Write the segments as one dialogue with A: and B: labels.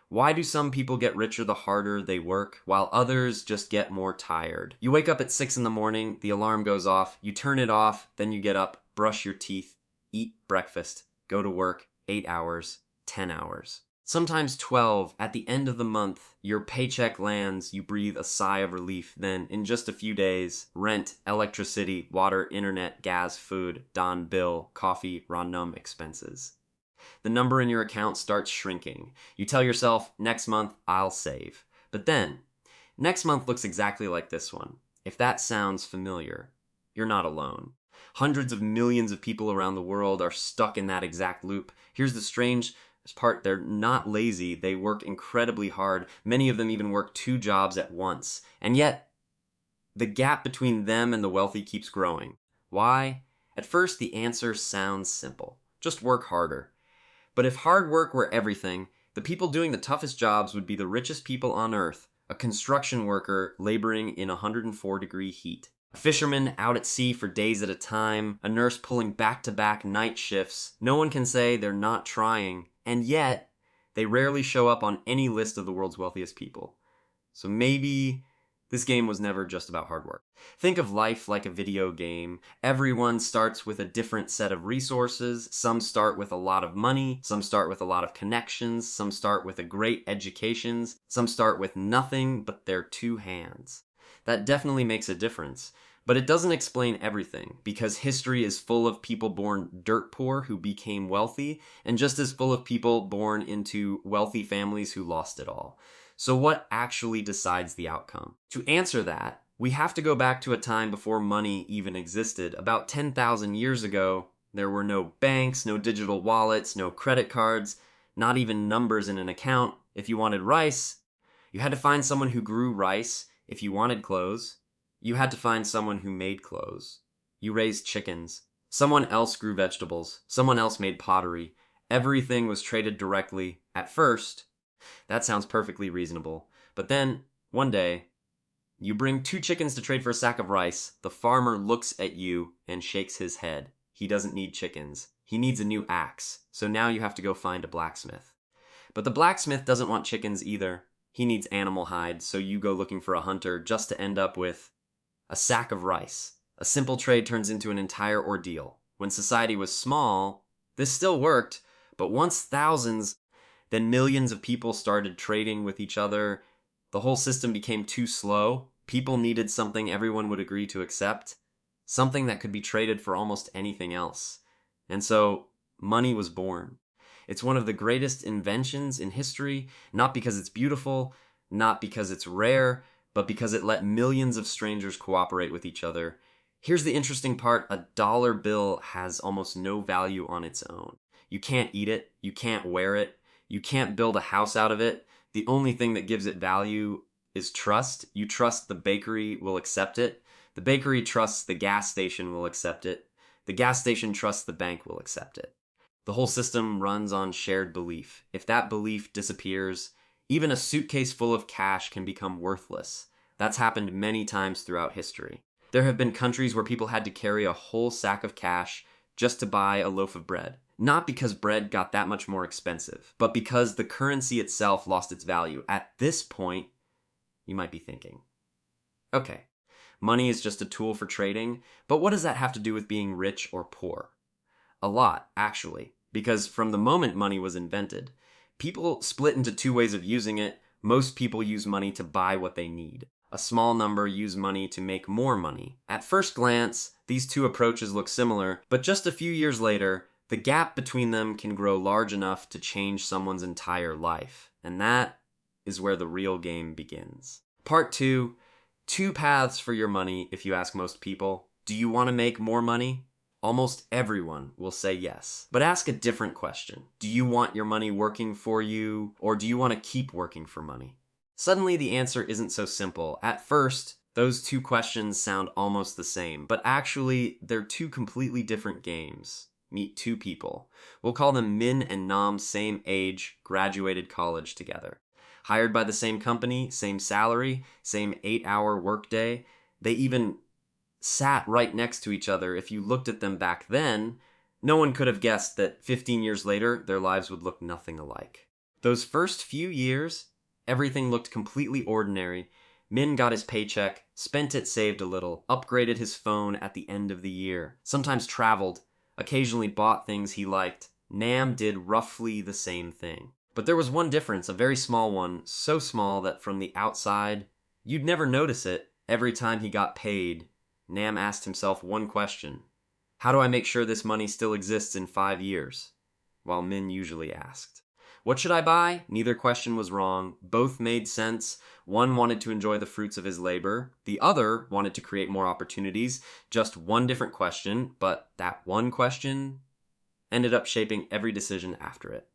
A: Why do some people get richer the harder they work, while others just get more tired? You wake up at 6 in the morning, the alarm goes off, you turn it off, then you get up, brush your teeth, eat breakfast, go to work, 8 hours, 10 hours. Sometimes 12. At the end of the month, your paycheck lands, you breathe a sigh of relief, then in just a few days, rent, electricity, water, internet, gas, food, Don bill, coffee, Ron expenses. The number in your account starts shrinking. You tell yourself, next month, I'll save. But then, next month looks exactly like this one. If that sounds familiar, you're not alone. Hundreds of millions of people around the world are stuck in that exact loop. Here's the strange part, they're not lazy, they work incredibly hard. Many of them even work 2 jobs at once. And yet, the gap between them and the wealthy keeps growing. Why? At first, the answer sounds simple. Just work harder. But if hard work were everything, the people doing the toughest jobs would be the richest people on earth, a construction worker laboring in 104-degree heat, a fisherman out at sea for days at a time, a nurse pulling back-to-back night shifts. No one can say they're not trying, and yet they rarely show up on any list of the world's wealthiest people. So maybe this game was never just about hard work. Think of life like a video game. Everyone starts with a different set of resources. Some start with a lot of money. Some start with a lot of connections. Some start with a great education. Some start with nothing but their 2 hands. That definitely makes a difference. But it doesn't explain everything, because history is full of people born dirt poor who became wealthy, and just as full of people born into wealthy families who lost it all. So what actually decides the outcome? To answer that, we have to go back to a time before money even existed. About 10,000 years ago, there were no banks, no digital wallets, no credit cards, not even numbers in an account. If you wanted rice, you had to find someone who grew rice. If you wanted clothes, you had to find someone who made clothes. You raised chickens. Someone else grew vegetables. Someone else made pottery. Everything was traded directly. At first, that sounds perfectly reasonable. But then, one day, you bring 2 chickens to trade for a sack of rice. The farmer looks at you and shakes his head. He doesn't need chickens. He needs a new axe. So now you have to go find a blacksmith. But the blacksmith doesn't want chickens either. He needs animal hide, so you go looking for a hunter just to end up with a sack of rice. A simple trade turns into an entire ordeal. When society was small, this still worked, but once thousands, then millions of people started trading with each other, the whole system became too slow. People needed something everyone would agree to accept, something that could be traded for almost anything else. And so, money was born. It's one of the greatest inventions in history, not because it's beautiful, not because it's rare, but because it let millions of strangers cooperate with each other. Here's the interesting part, a dollar bill has almost no value on its own. You can't eat it, you can't wear it, you can't build a house out of it. The only thing that gives it value is trust. You trust the bakery will accept it. The bakery trusts the gas station will accept it. The gas station trusts the bank will accept it. The whole system runs on shared belief. If that belief disappears, even a suitcase full of cash can become worthless. That's happened many times throughout history. There have been countries where people had to carry a whole sack of cash just to buy a loaf of bread. Not because bread got that much more expensive, but because the currency itself lost its value. At this point, you might be thinking, okay, money is just a tool for trading, but what does that have to do with being rich or poor? A lot, actually, because from the moment money was invented, people split into 2 ways of using it. Most people use money to buy what they need. A small number use money to make more money. At first glance, these 2 approaches look similar, but just a few years later, the gap between them can grow large enough to change someone's entire life. And that is where the real game begins. Part 2, 2 paths for your money if you ask most people. Do you want to make more money? Almost everyone will say yes. But ask a different question. Do you want your money working for you, or do you want to keep working for money? Suddenly the answer isn't so simple. At first, those 2 questions sound almost the same, but actually they're 2 completely different games. Meet 2 people. We'll call them Min and Nam, same age, graduated college together. Hired by the same company, same salary, same 8-hour workday. They even sat right next to each other. If you looked at them back then, no one could have guessed that 15 years later, their lives would look nothing alike. Those first few years, everything looked completely ordinary. Min got his paycheck, spent it, saved a little, upgraded his phone at the end of the year, sometimes traveled, occasionally bought things he liked. Nam did roughly the same thing. But there was one difference, a very small one, so small that from the outside, you'd never notice it. Every time he got paid, Nam asked himself one question. How do I make sure this money still exists in 5 years? While Min usually asked. What should I buy? Neither question was wrong. Both made sense. One wanted to enjoy the fruits of his labor. The other wanted to create more opportunities. Just one different question, but that one question ended up shaping every decision after it.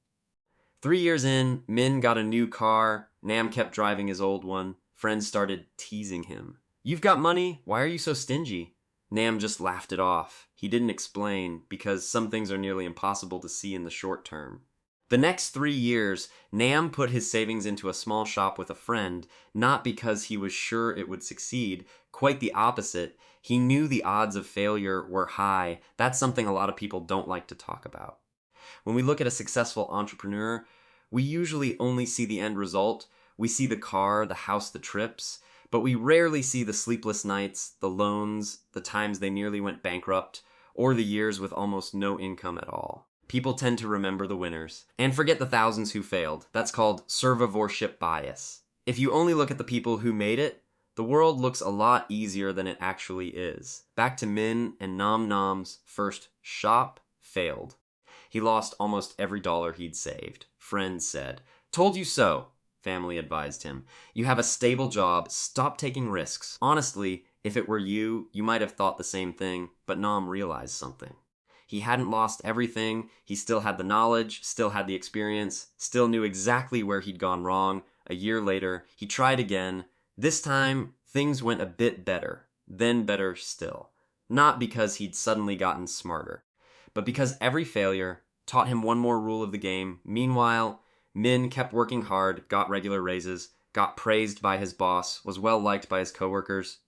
A: 3 years in, Min got a new car. Nam kept driving his old one. Friends started teasing him. You've got money. Why are you so stingy? Nam just laughed it off. He didn't explain, because some things are nearly impossible to see in the short term. The next 3 years, Nam put his savings into a small shop with a friend, not because he was sure it would succeed. Quite the opposite. He knew the odds of failure were high. That's something a lot of people don't like to talk about. When we look at a successful entrepreneur, we usually only see the end result. We see the car, the house, the trips, but we rarely see the sleepless nights, the loans, the times they nearly went bankrupt, or the years with almost no income at all. People tend to remember the winners and forget the thousands who failed. That's called survivorship bias. If you only look at the people who made it, the world looks a lot easier than it actually is. Back to Min and Nam Nam's first shop failed. He lost almost every dollar he'd saved. Friends said, "Told you so," family advised him. "You have a stable job, stop taking risks." Honestly, if it were you, you might have thought the same thing, but Nam realized something. He hadn't lost everything. He still had the knowledge, still had the experience, still knew exactly where he'd gone wrong. A year later, he tried again. This time, things went a bit better, then better still. Not because he'd suddenly gotten smarter, but because every failure taught him one more rule of the game. Meanwhile, Min kept working hard, got regular raises, got praised by his boss, was well liked by his coworkers.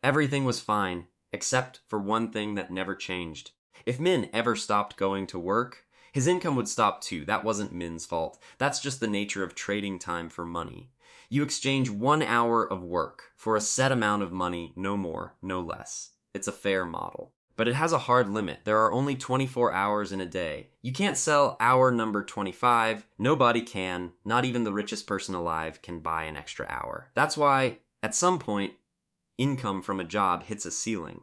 A: Everything was fine, except for one thing that never changed. If Min ever stopped going to work, his income would stop too. That wasn't Min's fault. That's just the nature of trading time for money. You exchange 1 hour of work for a set amount of money, no more, no less. It's a fair model. But it has a hard limit. There are only 24 hours in a day. You can't sell hour number 25. Nobody can. Not even the richest person alive can buy an extra hour. That's why, at some point, income from a job hits a ceiling.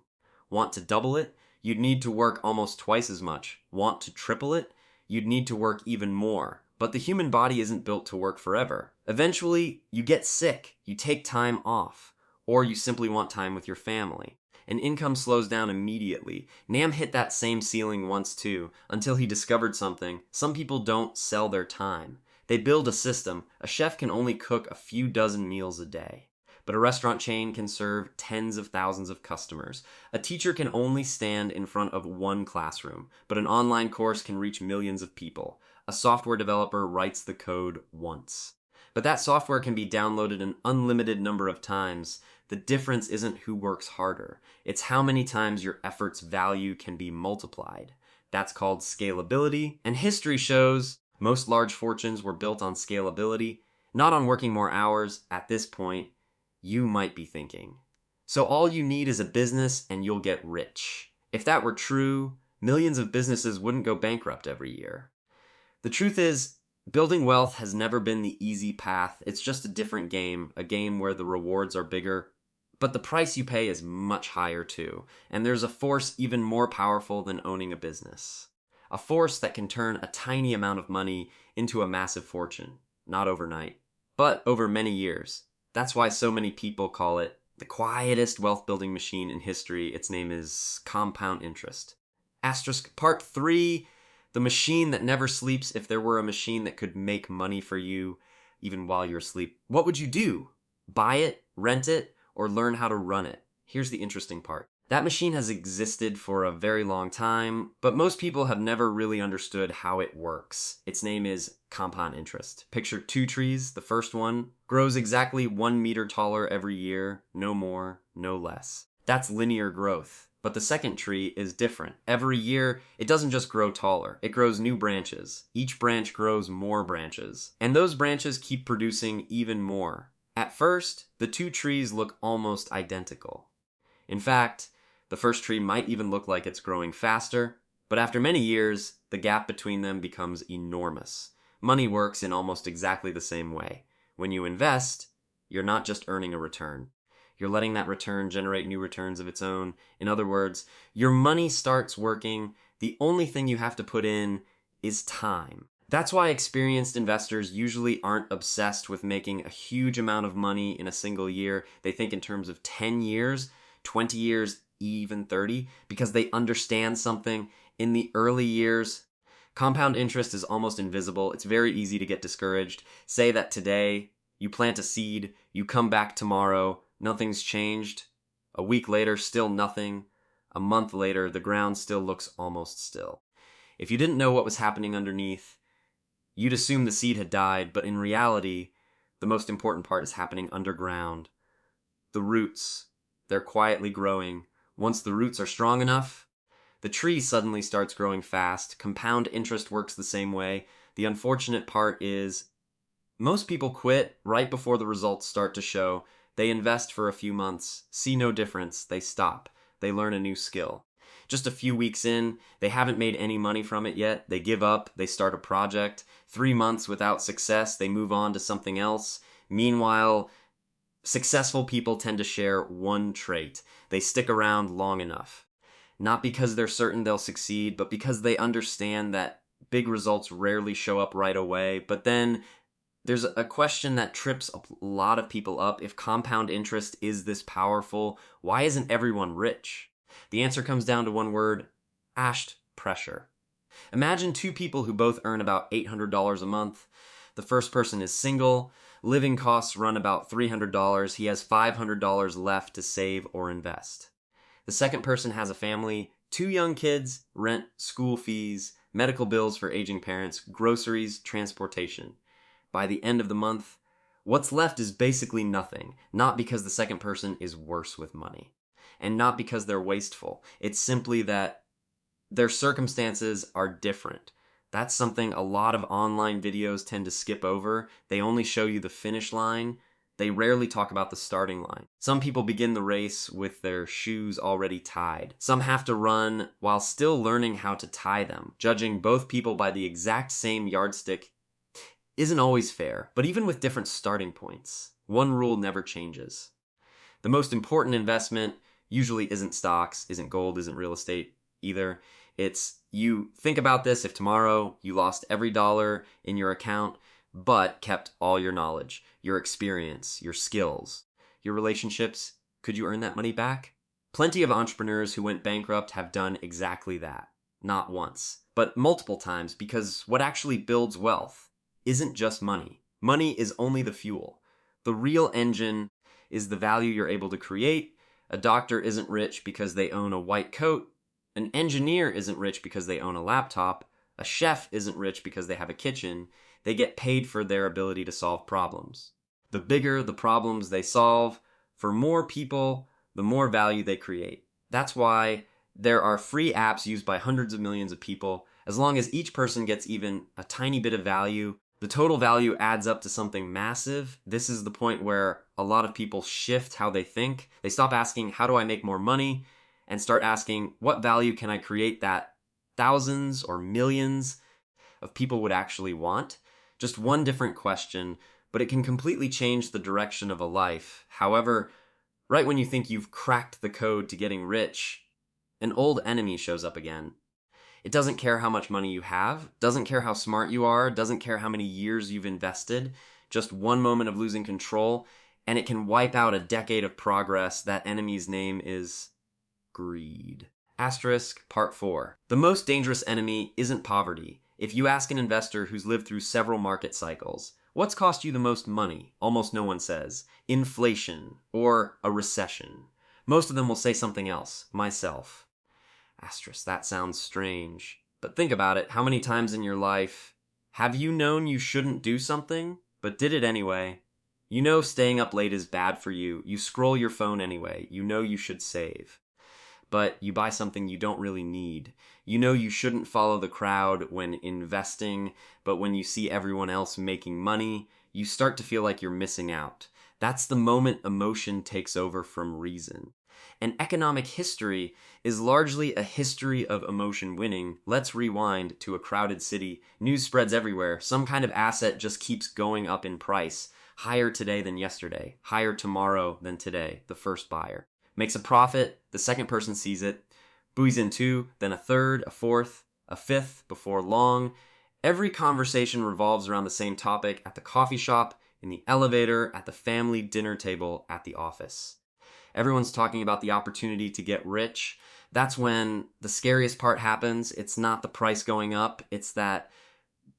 A: Want to double it? You'd need to work almost twice as much. Want to triple it? You'd need to work even more. But the human body isn't built to work forever. Eventually, you get sick, you take time off, or you simply want time with your family. And income slows down immediately. Nam hit that same ceiling once too, until he discovered something. Some people don't sell their time. They build a system. A chef can only cook a few dozen meals a day. But a restaurant chain can serve tens of thousands of customers. A teacher can only stand in front of one classroom, but an online course can reach millions of people. A software developer writes the code once. But that software can be downloaded an unlimited number of times. The difference isn't who works harder. It's how many times your effort's value can be multiplied. That's called scalability, and history shows most large fortunes were built on scalability, not on working more hours. At this point, you might be thinking, so all you need is a business and you'll get rich. If that were true, millions of businesses wouldn't go bankrupt every year. The truth is, building wealth has never been the easy path. It's just a different game, a game where the rewards are bigger, but the price you pay is much higher too. And there's a force even more powerful than owning a business. A force that can turn a tiny amount of money into a massive fortune. Not overnight, but over many years. That's why so many people call it the quietest wealth building machine in history. Its name is compound interest. Asterisk part 3, the machine that never sleeps. If there were a machine that could make money for you even while you're asleep, what would you do? Buy it, rent it, or learn how to run it? Here's the interesting part. That machine has existed for a very long time, but most people have never really understood how it works. Its name is compound interest. Picture 2 trees. The first one grows exactly 1 meter taller every year, no more, no less. That's linear growth. But the second tree is different. Every year, it doesn't just grow taller, it grows new branches. Each branch grows more branches. And those branches keep producing even more. At first, the two trees look almost identical. In fact, the first tree might even look like it's growing faster, but after many years, the gap between them becomes enormous. Money works in almost exactly the same way. When you invest, you're not just earning a return. You're letting that return generate new returns of its own. In other words, your money starts working. The only thing you have to put in is time. That's why experienced investors usually aren't obsessed with making a huge amount of money in a single year. They think in terms of 10 years, 20 years, even 30, because they understand something. In the early years, compound interest is almost invisible. It's very easy to get discouraged. Say that today you plant a seed, you come back tomorrow, nothing's changed. A week later, still nothing. A month later, the ground still looks almost still. If you didn't know what was happening underneath, you'd assume the seed had died, but in reality, the most important part is happening underground. The roots, they're quietly growing. Once the roots are strong enough, the tree suddenly starts growing fast. Compound interest works the same way. The unfortunate part is most people quit right before the results start to show. They invest for a few months, see no difference, they stop. They learn a new skill. Just a few weeks in, they haven't made any money from it yet. They give up, they start a project. 3 months without success, they move on to something else. Meanwhile, successful people tend to share one trait. They stick around long enough. Not because they're certain they'll succeed, but because they understand that big results rarely show up right away. But then there's a question that trips a lot of people up. If compound interest is this powerful, why isn't everyone rich? The answer comes down to one word: ashed pressure. Imagine two people who both earn about $800 a month. The first person is single. Living costs run about $300. He has $500 left to save or invest. The second person has a family, 2 young kids, rent, school fees, medical bills for aging parents, groceries, transportation. By the end of the month, what's left is basically nothing. Not because the second person is worse with money, and not because they're wasteful. It's simply that their circumstances are different. That's something a lot of online videos tend to skip over. They only show you the finish line. They rarely talk about the starting line. Some people begin the race with their shoes already tied. Some have to run while still learning how to tie them. Judging both people by the exact same yardstick isn't always fair, but even with different starting points, one rule never changes. The most important investment usually isn't stocks, isn't gold, isn't real estate either. It's, you think about this, if tomorrow you lost every dollar in your account, but kept all your knowledge, your experience, your skills, your relationships, could you earn that money back? Plenty of entrepreneurs who went bankrupt have done exactly that. Not once, but multiple times, because what actually builds wealth isn't just money. Money is only the fuel. The real engine is the value you're able to create. A doctor isn't rich because they own a white coat. An engineer isn't rich because they own a laptop. A chef isn't rich because they have a kitchen. They get paid for their ability to solve problems. The bigger the problems they solve, for more people, the more value they create. That's why there are free apps used by hundreds of millions of people. As long as each person gets even a tiny bit of value, the total value adds up to something massive. This is the point where a lot of people shift how they think. They stop asking, how do I make more money? And start asking, what value can I create that thousands or millions of people would actually want? Just one different question, but it can completely change the direction of a life. However, right when you think you've cracked the code to getting rich, an old enemy shows up again. It doesn't care how much money you have, doesn't care how smart you are, doesn't care how many years you've invested, just one moment of losing control, and it can wipe out a decade of progress. That enemy's name is greed. Asterisk part 4. The most dangerous enemy isn't poverty. If you ask an investor who's lived through several market cycles, what's cost you the most money? Almost no one says inflation or a recession. Most of them will say something else. Myself. Asterisk, that sounds strange. But think about it. How many times in your life have you known you shouldn't do something, but did it anyway? You know staying up late is bad for you. You scroll your phone anyway. You know you should save. but you buy something you don't really need. You know you shouldn't follow the crowd when investing, but when you see everyone else making money, you start to feel like you're missing out. That's the moment emotion takes over from reason. And economic history is largely a history of emotion winning. Let's rewind to a crowded city. News spreads everywhere. Some kind of asset just keeps going up in price. Higher today than yesterday. Higher tomorrow than today. The first buyer makes a profit. The second person sees it. Buoys in two, then a third, a fourth, a fifth before long. Every conversation revolves around the same topic at the coffee shop, in the elevator, at the family dinner table, at the office. Everyone's talking about the opportunity to get rich. That's when the scariest part happens. It's not the price going up. It's that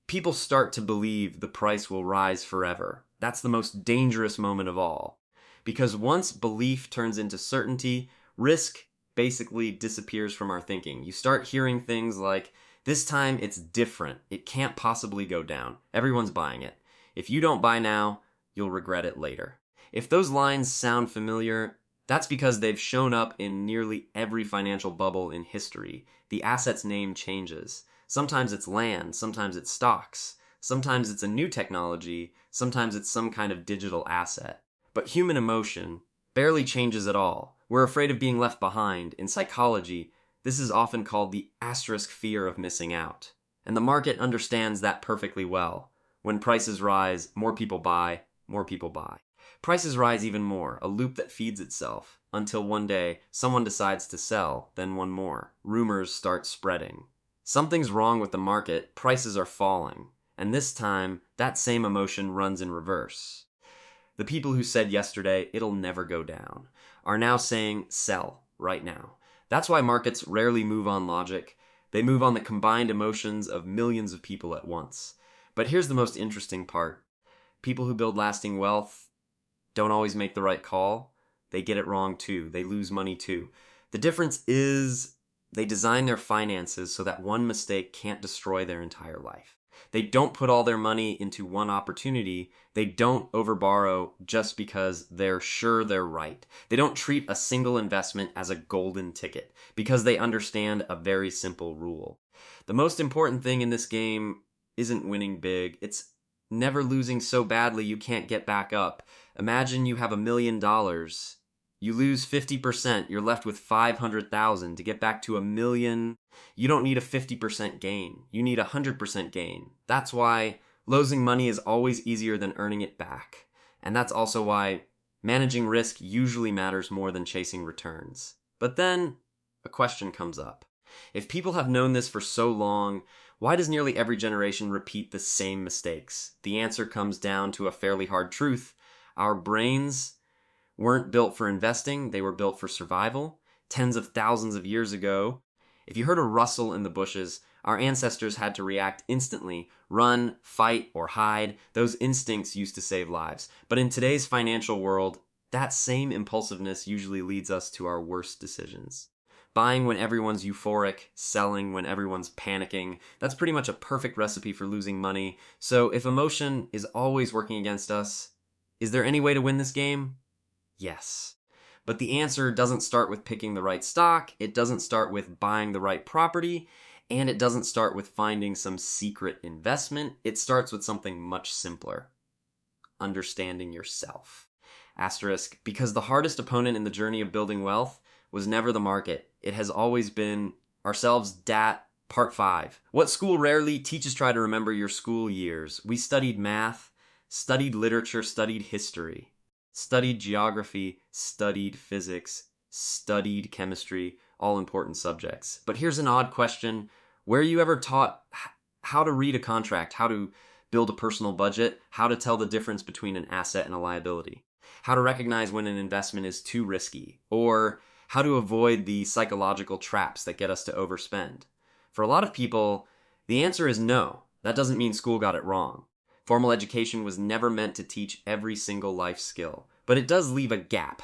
A: people start to believe the price will rise forever. That's the most dangerous moment of all. Because once belief turns into certainty, risk basically disappears from our thinking. You start hearing things like, this time it's different. It can't possibly go down. Everyone's buying it. If you don't buy now, you'll regret it later. If those lines sound familiar, that's because they've shown up in nearly every financial bubble in history. The asset's name changes. Sometimes it's land, sometimes it's stocks, sometimes it's a new technology, sometimes it's some kind of digital asset. But human emotion barely changes at all. We're afraid of being left behind. In psychology, this is often called the asterisk fear of missing out. And the market understands that perfectly well. When prices rise, more people buy, more people buy. Prices rise even more, a loop that feeds itself, until one day someone decides to sell, then one more. Rumors start spreading. Something's wrong with the market, prices are falling. And this time, that same emotion runs in reverse. The people who said yesterday, it'll never go down, are now saying, sell, right now. That's why markets rarely move on logic. They move on the combined emotions of millions of people at once. But here's the most interesting part. People who build lasting wealth don't always make the right call. They get it wrong too. They lose money too. The difference is they design their finances so that one mistake can't destroy their entire life. They don't put all their money into one opportunity. They don't overborrow just because they're sure they're right. They don't treat a single investment as a golden ticket because they understand a very simple rule. The most important thing in this game isn't winning big. It's never losing so badly you can't get back up. Imagine you have $1 million. You lose 50%, you're left with 500,000. To get back to $1 million, you don't need a 50% gain. You need a 100% gain. That's why losing money is always easier than earning it back. And that's also why managing risk usually matters more than chasing returns. But then a question comes up. If people have known this for so long, why does nearly every generation repeat the same mistakes? The answer comes down to a fairly hard truth. Our brains weren't built for investing, they were built for survival. Tens of thousands of years ago, if you heard a rustle in the bushes, our ancestors had to react instantly, run, fight, or hide. Those instincts used to save lives. But in today's financial world, that same impulsiveness usually leads us to our worst decisions. Buying when everyone's euphoric, selling when everyone's panicking, that's pretty much a perfect recipe for losing money. So if emotion is always working against us, is there any way to win this game? Yes. But the answer doesn't start with picking the right stock, it doesn't start with buying the right property, and it doesn't start with finding some secret investment. It starts with something much simpler. Understanding yourself. Asterisk, because the hardest opponent in the journey of building wealth was never the market. It has always been ourselves. Part 5. What school rarely teaches. Try to remember your school years. We studied math, studied literature, studied history. Studied geography, studied physics, studied chemistry, all important subjects. But here's an odd question. Were you ever taught how to read a contract, how to build a personal budget, how to tell the difference between an asset and a liability, how to recognize when an investment is too risky, or how to avoid the psychological traps that get us to overspend? For a lot of people, the answer is no. That doesn't mean school got it wrong. Formal education was never meant to teach every single life skill, but it does leave a gap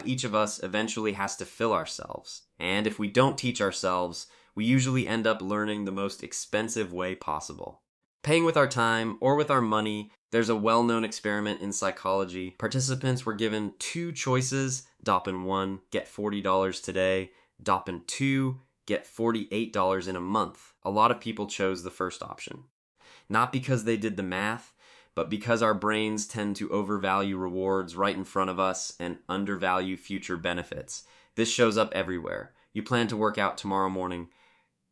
A: each of us eventually has to fill ourselves. And if we don't teach ourselves, we usually end up learning the most expensive way possible. Paying with our time or with our money. There's a well-known experiment in psychology. Participants were given 2 choices, Doppin 1, get $40 today, Doppin 2, get $48 in a month. A lot of people chose the first option. Not because they did the math, but because our brains tend to overvalue rewards right in front of us and undervalue future benefits. This shows up everywhere. You plan to work out tomorrow morning,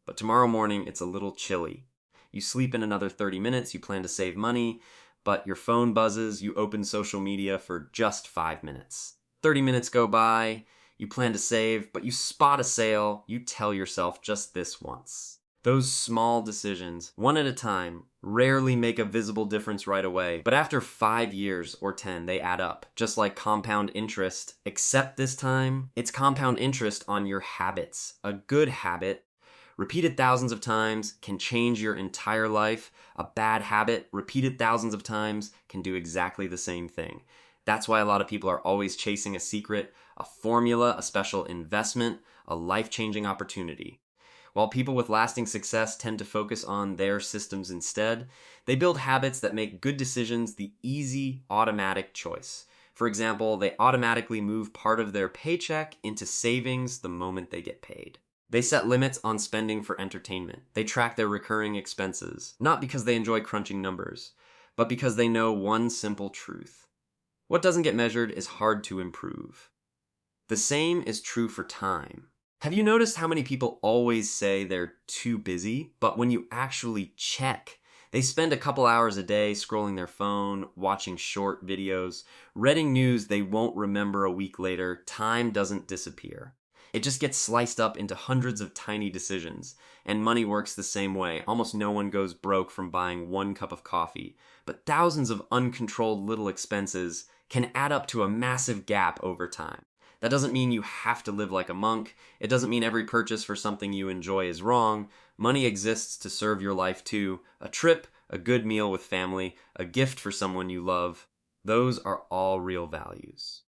A: but tomorrow morning it's a little chilly. You sleep in another 30 minutes, you plan to save money, but your phone buzzes, you open social media for just 5 minutes. 30 minutes go by, you plan to save, but you spot a sale, you tell yourself just this once. Those small decisions, one at a time, rarely make a visible difference right away, but after 5 years or 10, they add up, just like compound interest, except this time, it's compound interest on your habits. A good habit, repeated thousands of times, can change your entire life. A bad habit, repeated thousands of times, can do exactly the same thing. That's why a lot of people are always chasing a secret, a formula, a special investment, a life-changing opportunity. While people with lasting success tend to focus on their systems instead, they build habits that make good decisions the easy, automatic choice. For example, they automatically move part of their paycheck into savings the moment they get paid. They set limits on spending for entertainment. They track their recurring expenses, not because they enjoy crunching numbers, but because they know one simple truth. What doesn't get measured is hard to improve. The same is true for time. Have you noticed how many people always say they're too busy, but when you actually check, they spend a couple hours a day scrolling their phone, watching short videos, reading news they won't remember a week later? Time doesn't disappear. It just gets sliced up into hundreds of tiny decisions, and money works the same way. Almost no one goes broke from buying one cup of coffee, but thousands of uncontrolled little expenses can add up to a massive gap over time. That doesn't mean you have to live like a monk. It doesn't mean every purchase for something you enjoy is wrong. Money exists to serve your life too. A trip, a good meal with family, a gift for someone you love. Those are all real values.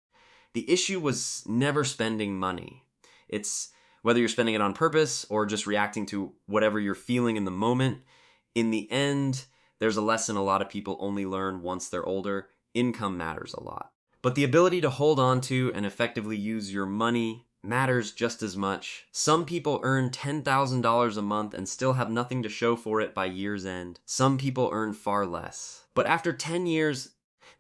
A: The issue was never spending money. It's whether you're spending it on purpose or just reacting to whatever you're feeling in the moment. In the end, there's a lesson a lot of people only learn once they're older. Income matters a lot. But the ability to hold on to and effectively use your money matters just as much. Some people earn $10,000 a month and still have nothing to show for it by year's end. Some people earn far less. But after 10 years,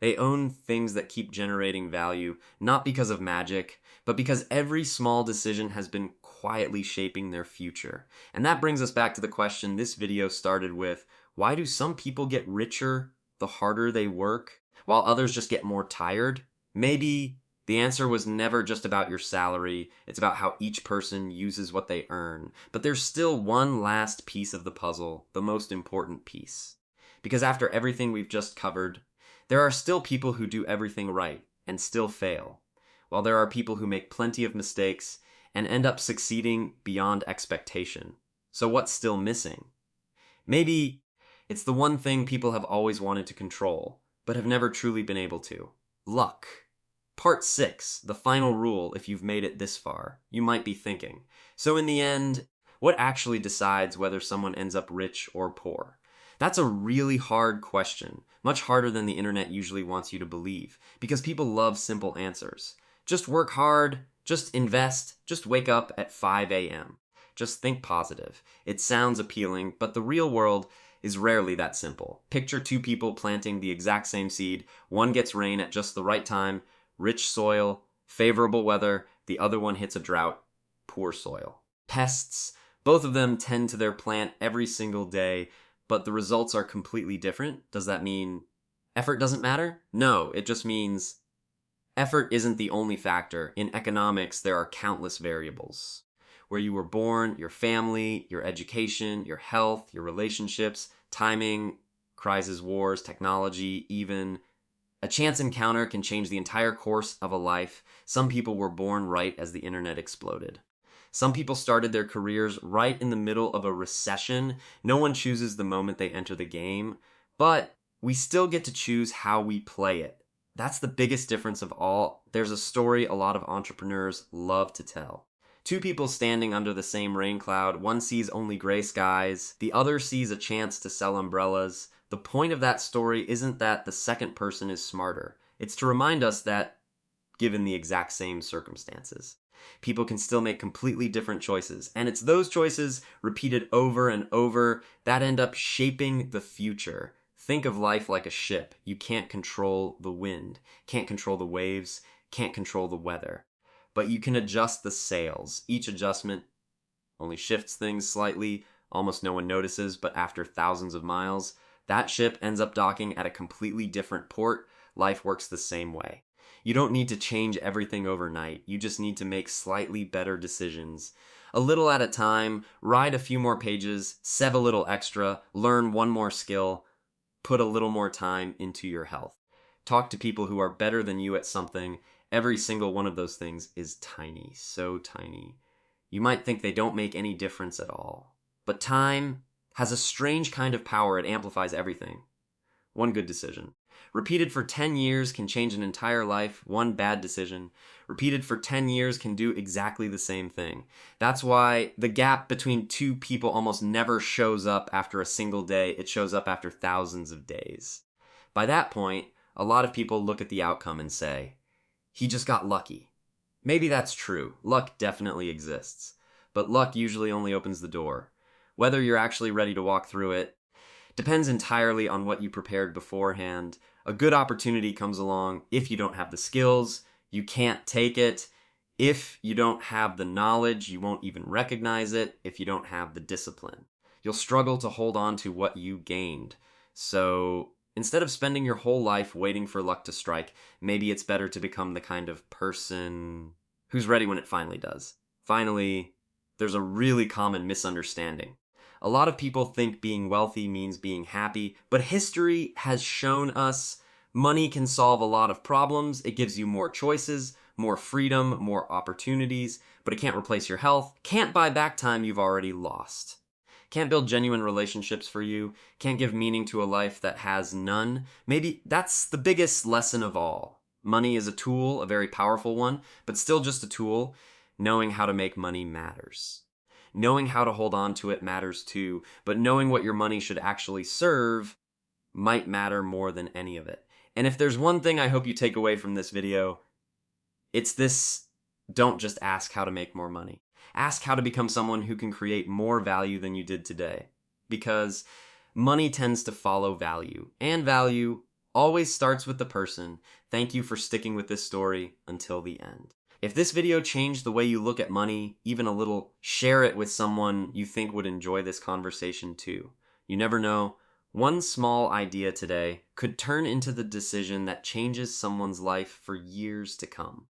A: they own things that keep generating value, not because of magic, but because every small decision has been quietly shaping their future. And that brings us back to the question this video started with: why do some people get richer the harder they work, while others just get more tired? Maybe the answer was never just about your salary. It's about how each person uses what they earn. But there's still one last piece of the puzzle, the most important piece. Because after everything we've just covered, there are still people who do everything right and still fail, while there are people who make plenty of mistakes and end up succeeding beyond expectation. So what's still missing? Maybe it's the one thing people have always wanted to control, but have never truly been able to: luck. Part 6, the final rule if you've made it this far. You might be thinking, so in the end, what actually decides whether someone ends up rich or poor? That's a really hard question, much harder than the internet usually wants you to believe, because people love simple answers. Just work hard, just invest, just wake up at 5 a.m. Just think positive. It sounds appealing, but the real world is rarely that simple. Picture two people planting the exact same seed. One gets rain at just the right time, rich soil, favorable weather. The other one hits a drought, poor soil. Pests, both of them tend to their plant every single day, but the results are completely different. Does that mean effort doesn't matter? No, it just means effort isn't the only factor. In economics, there are countless variables. Where you were born, your family, your education, your health, your relationships, timing, crises, wars, technology, even a chance encounter can change the entire course of a life. Some people were born right as the internet exploded. Some people started their careers right in the middle of a recession. No one chooses the moment they enter the game, but we still get to choose how we play it. That's the biggest difference of all. There's a story a lot of entrepreneurs love to tell. Two people standing under the same rain cloud. One sees only gray skies. The other sees a chance to sell umbrellas. The point of that story isn't that the second person is smarter. It's to remind us that, given the exact same circumstances, People can still make completely different choices, and it's those choices repeated over and over that end up shaping the future. Think of life like a ship. You can't control the wind, can't control the waves, can't control the weather, but you can adjust the sails. Each adjustment only shifts things slightly, almost no one notices, but after thousands of miles, that ship ends up docking at a completely different port. Life works the same way. You don't need to change everything overnight. You just need to make slightly better decisions. A little at a time, write a few more pages, save a little extra, learn one more skill, put a little more time into your health. Talk to people who are better than you at something. Every single one of those things is tiny, so tiny. You might think they don't make any difference at all. But time has a strange kind of power. It amplifies everything. One good decision. Repeated for 10 years can change an entire life. One bad decision. Repeated for 10 years can do exactly the same thing. That's why the gap between two people almost never shows up after a single day. It shows up after thousands of days. By that point, a lot of people look at the outcome and say, he just got lucky. Maybe that's true. Luck definitely exists. But luck usually only opens the door. Whether you're actually ready to walk through it depends entirely on what you prepared beforehand. A good opportunity comes along. If you don't have the skills, you can't take it. If you don't have the knowledge, you won't even recognize it. If you don't have the discipline, you'll struggle to hold on to what you gained. So instead of spending your whole life waiting for luck to strike, maybe it's better to become the kind of person who's ready when it finally does. Finally, there's a really common misunderstanding. A lot of people think being wealthy means being happy, but history has shown us money can solve a lot of problems. It gives you more choices, more freedom, more opportunities, but it can't replace your health, can't buy back time you've already lost, can't build genuine relationships for you, can't give meaning to a life that has none. Maybe that's the biggest lesson of all. Money is a tool, a very powerful one, but still just a tool. Knowing how to make money matters. Knowing how to hold on to it matters too, but knowing what your money should actually serve might matter more than any of it. And if there's one thing I hope you take away from this video, it's this: don't just ask how to make more money. Ask how to become someone who can create more value than you did today. Because money tends to follow value, and value always starts with the person. Thank you for sticking with this story until the end. If this video changed the way you look at money, even a little, share it with someone you think would enjoy this conversation too. You never know. One small idea today could turn into the decision that changes someone's life for years to come.